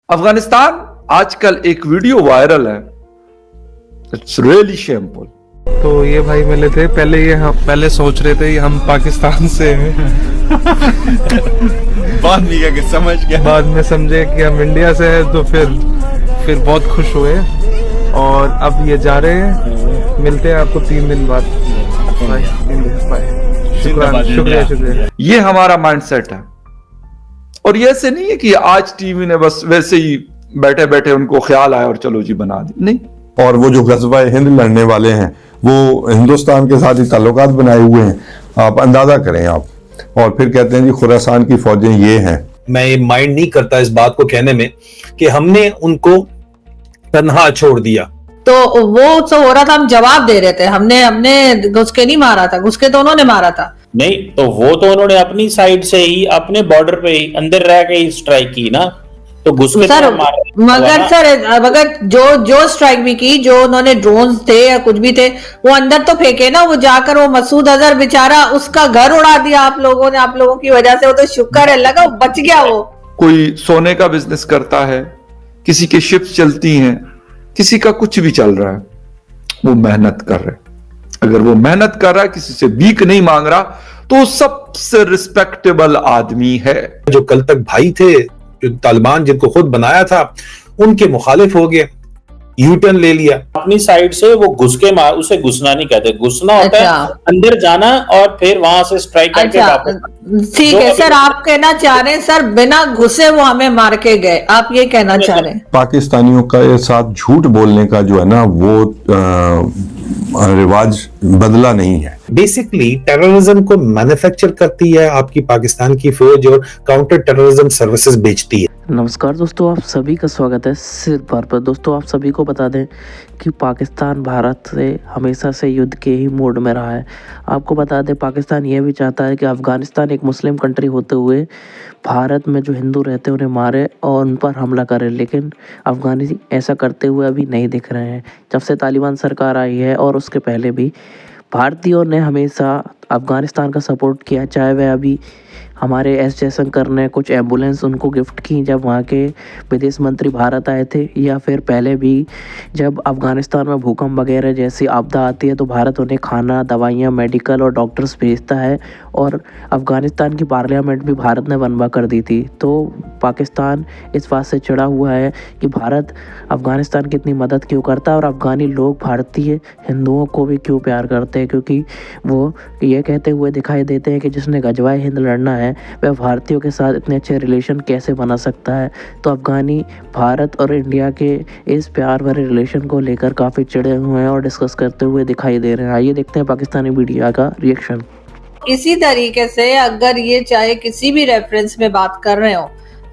अफगानिस्तान आजकल एक video viral है। It's really shameful. तो ये भाई मिले थे पहले, हम पहले सोच रहे थे हम पाकिस्तान से हैं। बाद में क्या कि समझ गया, बाद में समझे कि हम इंडिया से हैं, तो फिर बहुत खुश हुए और अब ये जा रहे हैं। मिलते हैं आपको 3 दिन बाद। बाय। शुक्रिया। ये हमारा माइंडसेट है और ये ऐसे नहीं है कि आज टीवी ने बस वैसे ही बैठे बैठे उनको ख्याल आया और चलो जी बना दी, नहीं। और वो जो गज़वा हिंद लड़ने वाले हैं वो हिंदुस्तान के साथ ही ताल्लुकात बनाए हुए हैं। आप अंदाजा करें आप, और फिर कहते हैं जी खुरासान की फौजें ये हैं। मैं ये माइंड नहीं करता इस बात को कहने में कि हमने उनको तन्हा छोड़ दिया। तो वो तो हो रहा था, हम जवाब दे रहे थे। हमने घुस के नहीं मारा था, घुस के तो उन्होंने मारा था। नहीं तो वो तो उन्होंने अपनी साइड से ही अपने बॉर्डर पे ही अंदर रह के ही स्ट्राइक की ना, तो घुस के सर, तो मारा मगर सर अगर जो स्ट्राइक भी की, जो उन्होंने ड्रोन्स थे या कुछ भी थे, वो अंदर तो फेंके ना। वो जाकर वो मसूद अजहर बेचारा, उसका घर उड़ा दिया आप लोगों ने, आप लोगों की वजह से। वो तो शुक्र है लगा बच गया। वो कोई सोने का बिजनेस करता है, किसी की शिप्स चलती हैं, किसी का कुछ भी चल रहा है, वो मेहनत कर रहे। अगर वो मेहनत कर रहा है, किसी से भीख नहीं मांग रहा, तो सबसे रिस्पेक्टेबल आदमी है। जो कल तक भाई थे, जो तालिबान जिनको खुद बनाया था, उनके मुखालिफ हो गए, यू टर्न ले लिया। अपनी साइड से वो घुस के मार, उसे घुसना नहीं कहते, घुसना होता है अंदर जाना और फिर वहां से स्ट्राइक करके वापस। ठीक है सर, आप कहना चाह रहे हैं सर बिना घुसे वो हमें मार के गए, आप ये कहना चाह रहे हैं? पाकिस्तानियों का ये साथ झूठ बोलने का जो है ना, वो रिवाज बदला नहीं है। बेसिकली टेररिज्म को मैन्युफैक्चर करती है आपकी पाकिस्तान की फौज और काउंटर टेररिज्म सर्विसेज बेचती है। नमस्कार दोस्तों, आप सभी का स्वागत है सिर्फ भारत पर। दोस्तों आप सभी को बता दें कि पाकिस्तान भारत से हमेशा से युद्ध के ही मोड में रहा है। आपको बता दें पाकिस्तान ये भी चाहता है कि अफ़गानिस्तान एक मुस्लिम कंट्री होते हुए भारत में जो हिंदू रहते हैं उन्हें मारे और उन पर हमला करे, लेकिन अफ़गानी ऐसा करते हुए अभी नहीं दिख रहे हैं। जब से तालिबान सरकार आई है और उसके पहले भी भारतीयों ने हमेशा अफ़गानिस्तान का सपोर्ट किया, चाहे वह अभी हमारे एस जयशंकर ने कुछ एम्बुलेंस उनको गिफ्ट की जब वहाँ के विदेश मंत्री भारत आए थे, या फिर पहले भी जब अफ़गानिस्तान में भूकंप वगैरह जैसी आपदा आती है तो भारत उन्हें खाना, दवाइयाँ, मेडिकल और डॉक्टर्स भेजता है। और अफ़गानिस्तान की पार्लियामेंट भी भारत ने बनवा कर दी थी। तो पाकिस्तान इस बात से चिढ़ा हुआ है कि भारत अफ़गानिस्तान की इतनी मदद क्यों करता है और अफ़गानी लोग भारतीय हिंदुओं को भी क्यों प्यार करते हैं, क्योंकि वो ये कहते हुए दिखाई देते हैं कि जिसने गजवाए हिंद लड़ना है वह भारतीयों के साथ इतने अच्छे रिलेशन कैसे बना सकता है। तो अफ़गानी भारत और इंडिया के इस प्यार भरे रिलेशन को लेकर काफ़ी चिढ़े हुए हैं और डिस्कस करते हुए दिखाई दे रहे हैं। आइए देखते हैं पाकिस्तानी मीडिया का रिएक्शन। इसी तरीके से अगर ये चाहे किसी भी रेफरेंस में बात कर रहे हो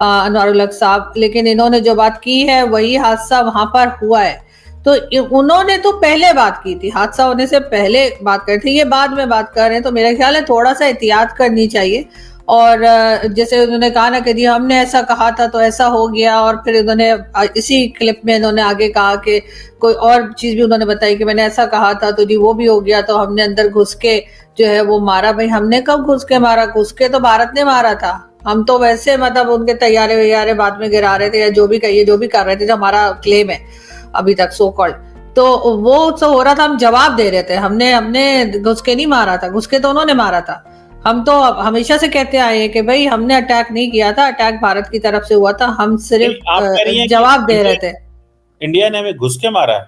अनवरुल साहब, लेकिन इन्होंने जो बात की है वही हादसा वहां पर हुआ है। तो उन्होंने तो पहले बात की थी, हादसा होने से पहले बात कर थी, ये बाद में बात कर रहे हैं। तो मेरा ख्याल है थोड़ा सा एहतियात करनी चाहिए। और जैसे उन्होंने कहा ना कि जी हमने ऐसा कहा था तो ऐसा हो गया, और फिर उन्होंने इसी क्लिप में इन्होंने आगे कहा कि कोई और चीज भी उन्होंने बताई कि मैंने ऐसा कहा था तो जी वो भी हो गया, तो हमने अंदर घुस के जो है वो मारा। भाई हमने कब घुस के मारा? घुस के तो भारत ने मारा था। हम तो वैसे मतलब उनके तैयारे वैयारे बाद में गिरा रहे थे, या जो भी कहिए जो भी कर रहे थे, जो हमारा क्लेम है अभी तक सो कॉल्ड। तो वो तो हो रहा था, हम जवाब दे रहे थे। हमने घुस के नहीं मारा था, घुस के तो उन्होंने मारा था। हम तो हमेशा से कहते आए हैं कि भाई हमने अटैक नहीं किया था, अटैक भारत की तरफ से हुआ था, हम सिर्फ जवाब दे रहे थे। इंडिया ने हमें घुस के मारा है।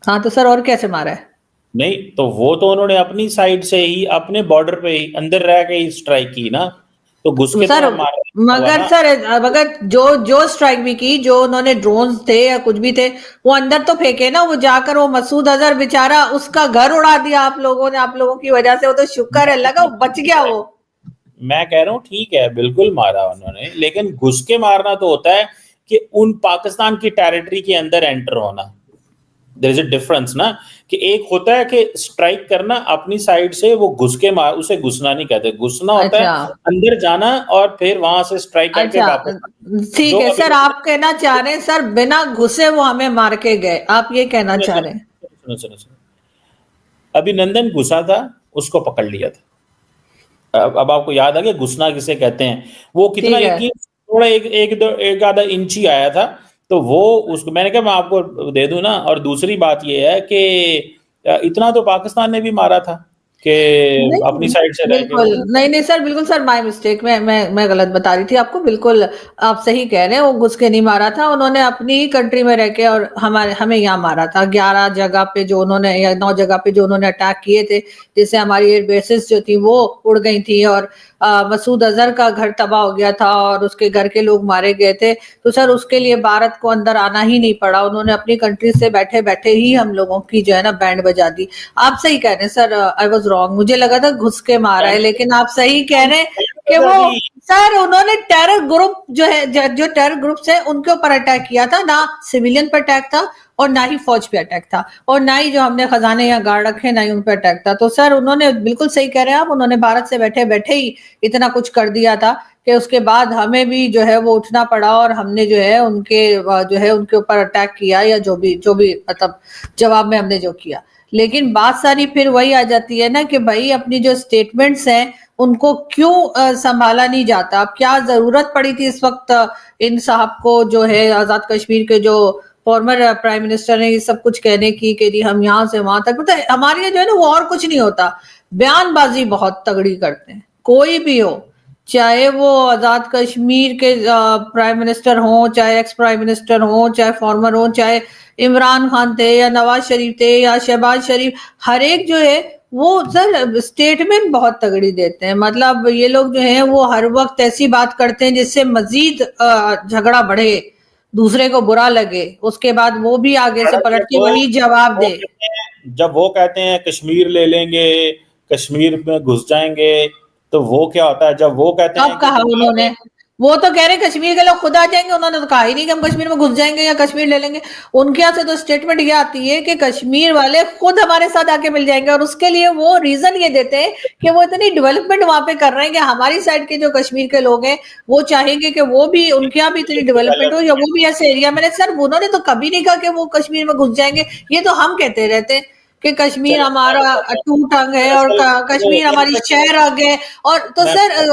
हाँ तो सर और कैसे मारा है? नहीं तो वो तो उन्होंने अपनी साइड से ही अपने बॉर्डर पे ही अंदर रह के ही स्ट्राइक की ना, तो घुस के सर तो मारा। मगर सर अगर जो स्ट्राइक भी की, जो उन्होंने ड्रोन्स थे या कुछ भी थे, वो अंदर तो फेंके ना। वो जाकर वो मसूद अजहर बेचारा, उसका घर उड़ा दिया आप लोगों ने, आप लोगों की वजह से। वो तो शुक्र है लगा बच गया। वो मैं कह रहा हूँ ठीक है, बिल्कुल मारा उन्होंने, लेकिन घुस के मारना तो होता है कि उन पाकिस्तान की टेरिटरी के अंदर एंटर होना। देयर इज अ डिफरेंस ना, कि एक होता है कि स्ट्राइक करना अपनी साइड से, वो घुस के मार, उसे घुसना नहीं कहते, घुसना होता है अंदर जाना और फिर वहां से स्ट्राइक करके वापस। ठीक है सर, आप कहना चाह रहे हैं सर बिना घुसे वो हमें मार के गए, आप ये कहना चाह रहे हैं? सुनो, अभिनंदन घुसा था, उसको पकड़ लिया था। अब आपको याद आ गया घुसना किसे कहते हैं। वो कितना यकीन थोड़ा एक आधा इंच ही आया था, तो वो उसको मैंने कहा मैं आपको दे दूं ना। और दूसरी बात ये है कि इतना तो पाकिस्तान ने भी मारा था कि अपनी साइड से रह बिल्कुल के नहीं सर, बिल्कुल सर, माय मिस्टेक। मैं गलत बता रही थी आपको। बिल्कुल आप सही कह रहे हैं, वो घुस के नहीं मारा था उन्होंने, अपनी कंट्री में रह के, और हमें यहाँ मारा था 11 जगह पे जो उन्होंने, या 9 जगह पे जो उन्होंने अटैक किए थे, जिससे हमारी एयर बेसिस जो थी वो उड़ गई थी, और मसूद अजहर का घर तबाह हो गया था और उसके घर के लोग मारे गए थे। तो सर उसके लिए भारत को अंदर आना ही नहीं पड़ा, उन्होंने अपनी कंट्री से बैठे बैठे ही हम लोगों की जो है ना बैंड बजा दी। आप सही कह रहे हैं सर, आई वाज रॉन्ग, मुझे लगा था घुस के मारा है, लेकिन आप सही कह रहे हैं कि वो सर उन्होंने टेरर ग्रुप जो है, जो टेरर ग्रुप्स है उनके ऊपर अटैक किया था, ना सिविलियन पर अटैक था और ना ही फौज पे अटैक था, और ना ही जो हमने खजाने या गार्ड रखे ना ही उन पर अटैक था। तो सर उन्होंने, बिल्कुल सही कह रहे हैं आप, उन्होंने भारत से बैठे बैठे ही इतना कुछ कर दिया था कि उसके बाद हमें भी जो है वो उठना पड़ा, और हमने जो है उनके ऊपर अटैक किया, या जो भी मतलब जवाब में हमने जो किया। लेकिन बात सारी फिर वही आ जाती है ना कि भाई अपनी जो स्टेटमेंट्स हैं उनको क्यों संभाला नहीं जाता। अब क्या जरूरत पड़ी थी इस वक्त इन साहब को, जो है आजाद कश्मीर के जो फॉर्मर प्राइम मिनिस्टर ने, ये सब कुछ कहने की कि जी हम यहाँ से वहां तक, मतलब हमारे जो है ना वो और कुछ नहीं होता, बयानबाजी बहुत तगड़ी करते हैं, कोई भी हो, चाहे वो आजाद कश्मीर के प्राइम मिनिस्टर हो, चाहे एक्स प्राइम मिनिस्टर हो, चाहे फॉर्मर हो, चाहे इमरान खान थे या नवाज शरीफ थे या शहबाज शरीफ, हर एक जो है वो सर स्टेटमेंट बहुत तगड़ी देते हैं। मतलब ये लोग जो हैं वो हर वक्त ऐसी बात करते हैं जिससे मजीद झगड़ा बढ़े, दूसरे को बुरा लगे, उसके बाद वो भी आगे से पलट के वही जवाब दे। जब वो कहते हैं कश्मीर ले लेंगे, कश्मीर में घुस जाएंगे, तो वो क्या होता है जब वो कहते हैं कब कहा उन्होंने? वो तो कह रहे कश्मीर के लोग खुद आ जाएंगे, उन्होंने तो कहा ही नहीं कि हम कश्मीर में घुस जाएंगे या कश्मीर ले लेंगे। उनके यहाँ से तो स्टेटमेंट ये आती है कि कश्मीर वाले खुद हमारे साथ आके मिल जाएंगे, और उसके लिए वो रीजन ये देते हैं कि वो इतनी डेवलपमेंट वहां पे कर रहे हैं कि हमारी साइड के जो कश्मीर के लोग हैं वो चाहेंगे कि वो भी, उनके यहाँ भी इतनी डेवलपमेंट हो, या वो भी ऐसे एरिया में। सर उन्होंने तो कभी नहीं कहा कि वो कश्मीर में घुस जाएंगे, ये तो हम कहते रहते हैं कि कश्मीर हमारा टूट अंग है और कश्मीर हमारी शहर अंग है। और तो सर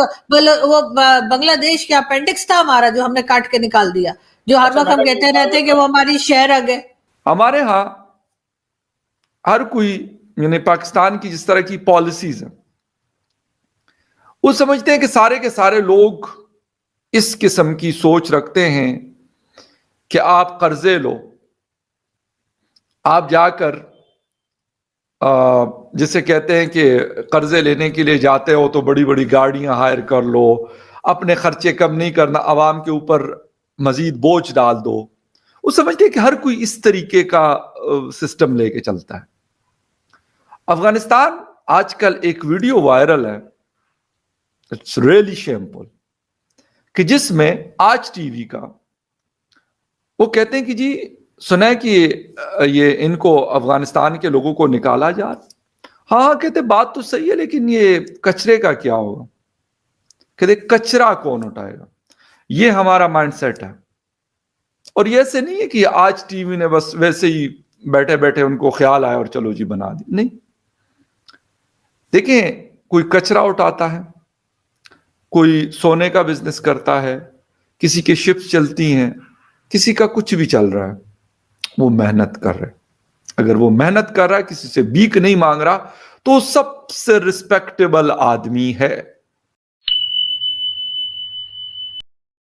वो बांग्लादेश के अपेंडिक्स था हमारा, जो हमने काट के निकाल दिया, जो हर वक्त हम कहते रहते हैं कि वो हमारी शहर अंग है। हमारे यहाँ हर कोई, यानी पाकिस्तान की जिस तरह की पॉलिसीज है, वो समझते हैं कि सारे के सारे लोग इस किस्म की सोच रखते हैं कि आप कर्जे लो, आप जाकर जिसे कहते हैं कि कर्जे लेने के लिए जाते हो तो बड़ी बड़ी गाड़ियां हायर कर लो, अपने खर्चे कम नहीं करना, आवाम के ऊपर मजीद बोझ डाल दो। वो समझते हैं कि हर कोई इस तरीके का सिस्टम लेके चलता है। अफगानिस्तान आजकल एक वीडियो वायरल है, इट्स रियली शेमफुल, कि जिसमें आज टीवी का वो कहते हैं कि जी सुना है कि ये इनको अफगानिस्तान के लोगों को निकाला जा रहा। हाँ कहते बात तो सही है, लेकिन ये कचरे का क्या होगा? कहते कचरा कौन उठाएगा? ये हमारा माइंडसेट है। और ये ऐसे नहीं है कि आज टीवी ने बस वैसे ही बैठे बैठे उनको ख्याल आया और चलो जी बना दी, नहीं। देखिए, कोई कचरा उठाता है, कोई सोने का बिजनेस करता है, किसी की शिप्स चलती हैं, किसी का कुछ भी चल रहा है, वो मेहनत कर रहे। अगर वो मेहनत कर रहा है, किसी से भीख नहीं मांग रहा, तो सबसे रिस्पेक्टेबल आदमी है।